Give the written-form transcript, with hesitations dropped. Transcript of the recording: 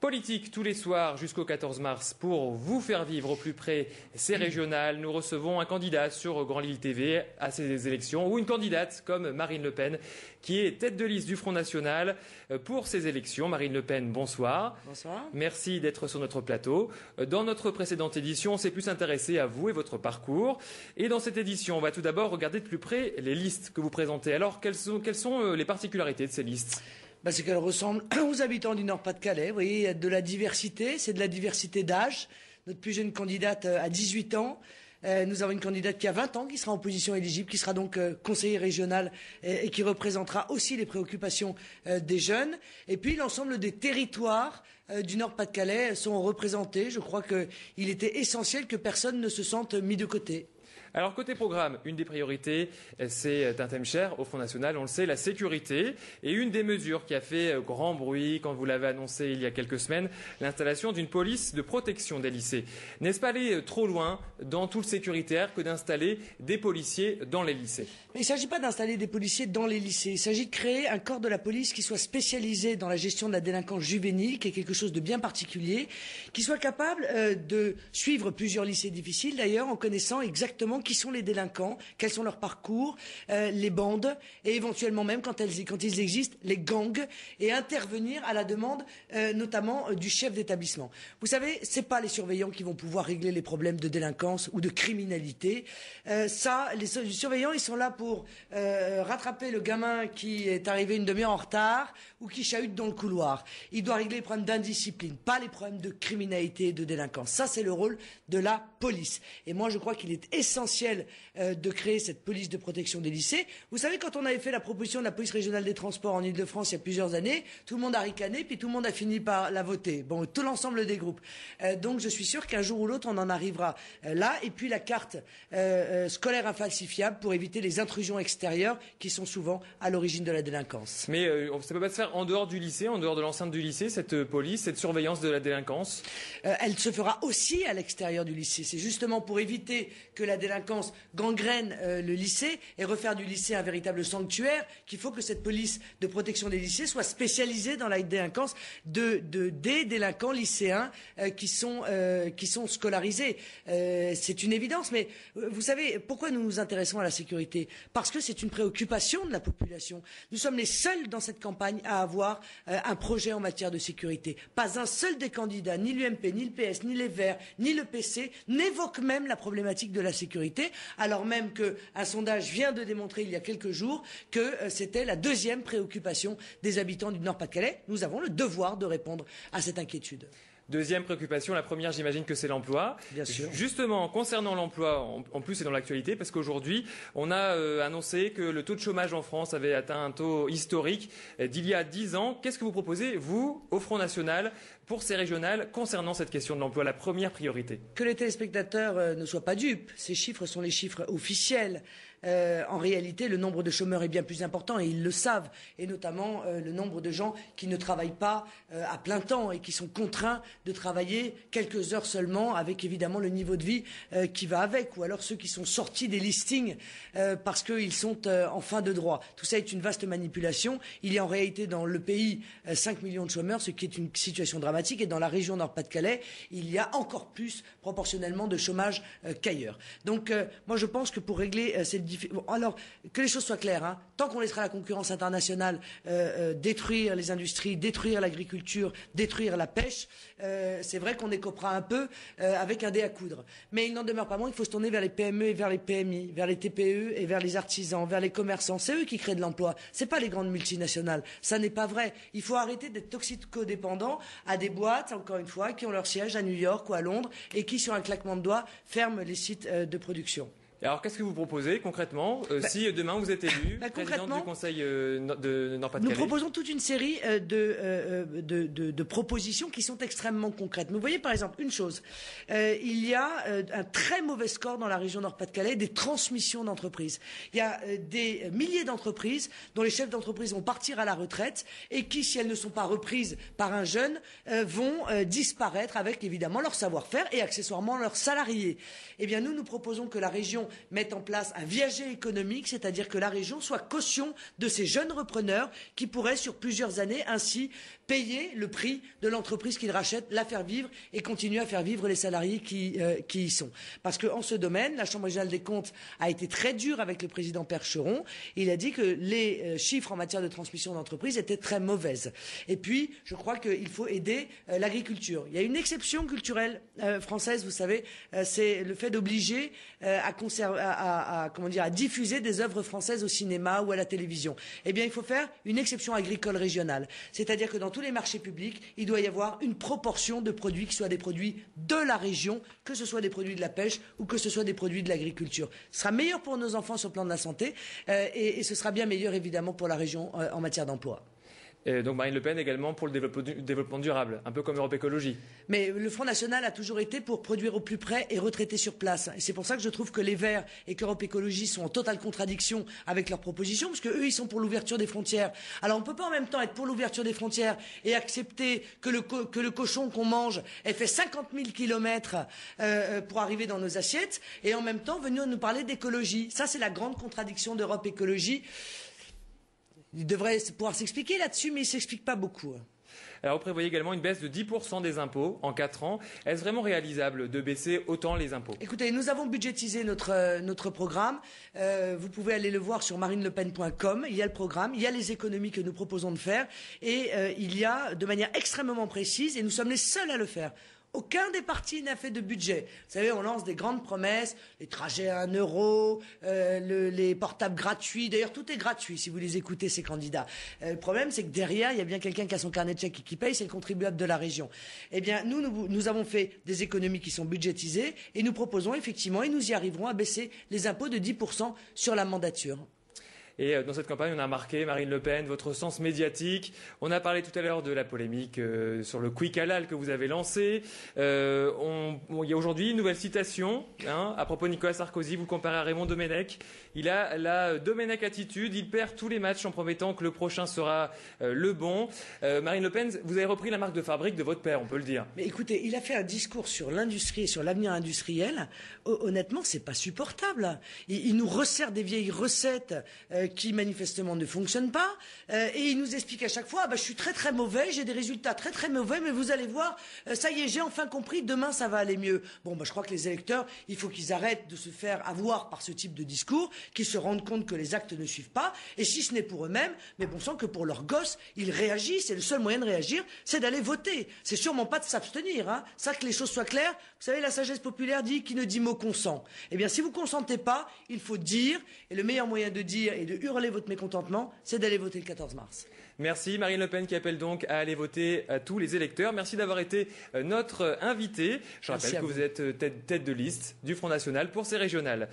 Politique tous les soirs jusqu'au 14 mars pour vous faire vivre au plus près ces régionales. Nous recevons un candidat sur Grand Lille TV à ces élections ou une candidate comme Marine Le Pen qui est tête de liste du Front National pour ces élections. Marine Le Pen, bonsoir. Bonsoir. Merci d'être sur notre plateau. Dans notre précédente édition, on s'est plus intéressé à vous et votre parcours. Et dans cette édition, on va tout d'abord regarder de plus près les listes que vous présentez. Alors, quelles sont les particularités de ces listes ? C'est qu'elle ressemble aux habitants du Nord-Pas-de-Calais. Vous voyez, il y a de la diversité, c'est de la diversité d'âge. Notre plus jeune candidate a 18 ans. Nous avons une candidate qui a 20 ans, qui sera en position éligible, qui sera donc conseiller régional et qui représentera aussi les préoccupations des jeunes. Et puis l'ensemble des territoires du Nord-Pas-de-Calais sont représentés. Je crois qu'il était essentiel que personne ne se sente mis de côté. Alors côté programme, une des priorités, c'est un thème cher au Front National, on le sait, la sécurité. Et une des mesures qui a fait grand bruit quand vous l'avez annoncé il y a quelques semaines, l'installation d'une police de protection des lycées. N'est-ce pas aller trop loin dans tout le sécuritaire que d'installer des policiers dans les lycées? Mais il ne s'agit pas d'installer des policiers dans les lycées, il s'agit de créer un corps de la police qui soit spécialisé dans la gestion de la délinquance juvénile, qui est quelque chose de bien particulier, qui soit capable de suivre plusieurs lycées difficiles d'ailleurs en connaissant exactement qui sont les délinquants, quels sont leurs parcours, les bandes et éventuellement même quand ils existent, les gangs et intervenir à la demande notamment du chef d'établissement. Vous savez, c'est pas les surveillants qui vont pouvoir régler les problèmes de délinquance ou de criminalité. Les surveillants, ils sont là pour rattraper le gamin qui est arrivé une demi-heure en retard ou qui chahute dans le couloir. Il doit régler les problèmes d'indiscipline, pas les problèmes de criminalité et de délinquance. Ça, c'est le rôle de la police. Et moi, je crois qu'il est essentiel de créer cette police de protection des lycées. Vous savez, quand on avait fait la proposition de la police régionale des transports en Ile-de-France il y a plusieurs années, tout le monde a ricané, puis tout le monde a fini par la voter. Bon, tout l'ensemble des groupes. Donc je suis sûr qu'un jour ou l'autre, on en arrivera là. Et puis la carte scolaire infalsifiable pour éviter les intrusions extérieures qui sont souvent à l'origine de la délinquance. Mais ça ne peut pas se faire en dehors du lycée, en dehors de l'enceinte du lycée, cette police, cette surveillance de la délinquance? Elle se fera aussi à l'extérieur du lycée. C'est justement pour éviter que la délinquance gangrène le lycée et refaire du lycée un véritable sanctuaire qu'il faut que cette police de protection des lycées soit spécialisée dans la délinquance des délinquants lycéens qui sont scolarisés. C'est une évidence, mais vous savez pourquoi nous nous intéressons à la sécurité? Parce que c'est une préoccupation de la population. Nous sommes les seuls dans cette campagne à avoir un projet en matière de sécurité. Pas un seul des candidats, ni l'UMP, ni le PS, ni les Verts, ni le PC, n'évoque même la problématique de la sécurité, alors même qu'un sondage vient de démontrer il y a quelques jours que c'était la deuxième préoccupation des habitants du Nord-Pas-de-Calais. Nous avons le devoir de répondre à cette inquiétude. Deuxième préoccupation, la première, j'imagine que c'est l'emploi. Bien sûr. Justement, concernant l'emploi, en plus c'est dans l'actualité, parce qu'aujourd'hui, on a annoncé que le taux de chômage en France avait atteint un taux historique d'il y a 10 ans. Qu'est-ce que vous proposez, vous, au Front National, pour ces régionales, concernant cette question de l'emploi, la première priorité? Que les téléspectateurs ne soient pas dupes. Ces chiffres sont les chiffres officiels. En réalité, le nombre de chômeurs est bien plus important et ils le savent. Et notamment le nombre de gens qui ne travaillent pas à plein temps et qui sont contraints de travailler quelques heures seulement avec évidemment le niveau de vie qui va avec. Ou alors ceux qui sont sortis des listings parce qu'ils sont en fin de droit. Tout ça est une vaste manipulation. Il y a en réalité dans le pays 5 millions de chômeurs, ce qui est une situation dramatique. Et dans la région Nord-Pas-de-Calais, il y a encore plus proportionnellement de chômage qu'ailleurs. Donc moi je pense que pour régler cette alors, que les choses soient claires, hein. Tant qu'on laissera la concurrence internationale détruire les industries, détruire l'agriculture, détruire la pêche, c'est vrai qu'on écopera un peu avec un dé à coudre. Mais il n'en demeure pas moins qu'il faut se tourner vers les PME et vers les PMI, vers les TPE et vers les artisans, vers les commerçants. C'est eux qui créent de l'emploi. C'est pas les grandes multinationales. Ça n'est pas vrai. Il faut arrêter d'être toxicodépendants à des boîtes, encore une fois, qui ont leur siège à New York ou à Londres et qui, sur un claquement de doigts, ferment les sites de production. Alors, qu'est-ce que vous proposez concrètement si demain vous êtes élu président du Conseil de Nord-Pas-de-Calais? Nous proposons toute une série de propositions qui sont extrêmement concrètes. Vous voyez par exemple une chose, il y a un très mauvais score dans la région Nord-Pas-de-Calais des transmissions d'entreprises. Il y a des milliers d'entreprises dont les chefs d'entreprise vont partir à la retraite et qui, si elles ne sont pas reprises par un jeune, vont disparaître avec évidemment leur savoir-faire et accessoirement leurs salariés. Eh bien nous proposons que la région mette en place un viager économique, c'est-à-dire que la région soit caution de ces jeunes repreneurs qui pourraient sur plusieurs années ainsi payer le prix de l'entreprise qu'il rachète, la faire vivre et continuer à faire vivre les salariés qui y sont. Parce qu'en ce domaine, la Chambre régionale des comptes a été très dure avec le président Percheron. Il a dit que les chiffres en matière de transmission d'entreprise étaient très mauvaises. Et puis, je crois qu'il faut aider l'agriculture. Il y a une exception culturelle française, vous savez, c'est le fait d'obliger à diffuser des œuvres françaises au cinéma ou à la télévision. Eh bien, il faut faire une exception agricole régionale. C'est-à-dire que dans tous les marchés publics, il doit y avoir une proportion de produits qui soient des produits de la région, que ce soit des produits de la pêche ou que ce soit des produits de l'agriculture. Ce sera meilleur pour nos enfants sur le plan de la santé et ce sera bien meilleur évidemment pour la région en matière d'emploi. Et donc Marine Le Pen également pour le développement durable, un peu comme Europe Écologie. Mais le Front National a toujours été pour produire au plus près et retraiter sur place. Et c'est pour ça que je trouve que les Verts et qu'Europe Écologie sont en totale contradiction avec leurs propositions, parce qu'eux, ils sont pour l'ouverture des frontières. Alors on ne peut pas en même temps être pour l'ouverture des frontières et accepter que le cochon qu'on mange ait fait 50 000 kilomètres pour arriver dans nos assiettes, et en même temps venir nous parler d'écologie. Ça, c'est la grande contradiction d'Europe Écologie. Il devrait pouvoir s'expliquer là-dessus, mais il ne s'explique pas beaucoup. Alors vous prévoyez également une baisse de 10% des impôts en 4 ans. Est-ce vraiment réalisable de baisser autant les impôts? Écoutez, nous avons budgétisé notre programme. Vous pouvez aller le voir sur marinelepen.com. Il y a le programme, il y a les économies que nous proposons de faire et il y a de manière extrêmement précise, et nous sommes les seuls à le faire. Aucun des partis n'a fait de budget. Vous savez, on lance des grandes promesses, les trajets à 1 euro, les portables gratuits. D'ailleurs, tout est gratuit si vous les écoutez, ces candidats. Le problème, c'est que derrière, il y a bien quelqu'un qui a son carnet de chèques et qui paye, c'est le contribuable de la région. Eh bien, nous avons fait des économies qui sont budgétisées et nous proposons effectivement, et nous y arriverons, à baisser les impôts de 10% sur la mandature. Et dans cette campagne, on a marqué, Marine Le Pen, votre sens médiatique. On a parlé tout à l'heure de la polémique sur le quick halal que vous avez lancé. Il y a aujourd'hui une nouvelle citation à propos de Nicolas Sarkozy. Vous le comparez à Raymond Domenech. Il a la Domenech attitude. Il perd tous les matchs en promettant que le prochain sera le bon. Marine Le Pen, vous avez repris la marque de fabrique de votre père, on peut le dire. Mais écoutez, il a fait un discours sur l'industrie et sur l'avenir industriel. Honnêtement, c'est pas supportable. Il nous resserre des vieilles recettes qui manifestement ne fonctionnent pas, et il nous explique à chaque fois je suis très très mauvais, j'ai des résultats très très mauvais, mais vous allez voir, ça y est, j'ai enfin compris, demain ça va aller mieux. Bon, je crois que les électeurs, il faut qu'ils arrêtent de se faire avoir par ce type de discours, qu'ils se rendent compte que les actes ne suivent pas, et si ce n'est pour eux-mêmes, mais bon sang que pour leurs gosses, ils réagissent, et le seul moyen de réagir, c'est d'aller voter. C'est sûrement pas de s'abstenir, Ça, que les choses soient claires. Vous savez, la sagesse populaire dit qui ne dit mot consent. Eh bien, si vous consentez pas, il faut dire, et le meilleur moyen de dire et de hurler votre mécontentement, c'est d'aller voter le 14 mars. Merci Marine Le Pen qui appelle donc à aller voter à tous les électeurs. Merci d'avoir été notre invitée. Je rappelle que vous êtes tête de liste du Front National pour ces régionales.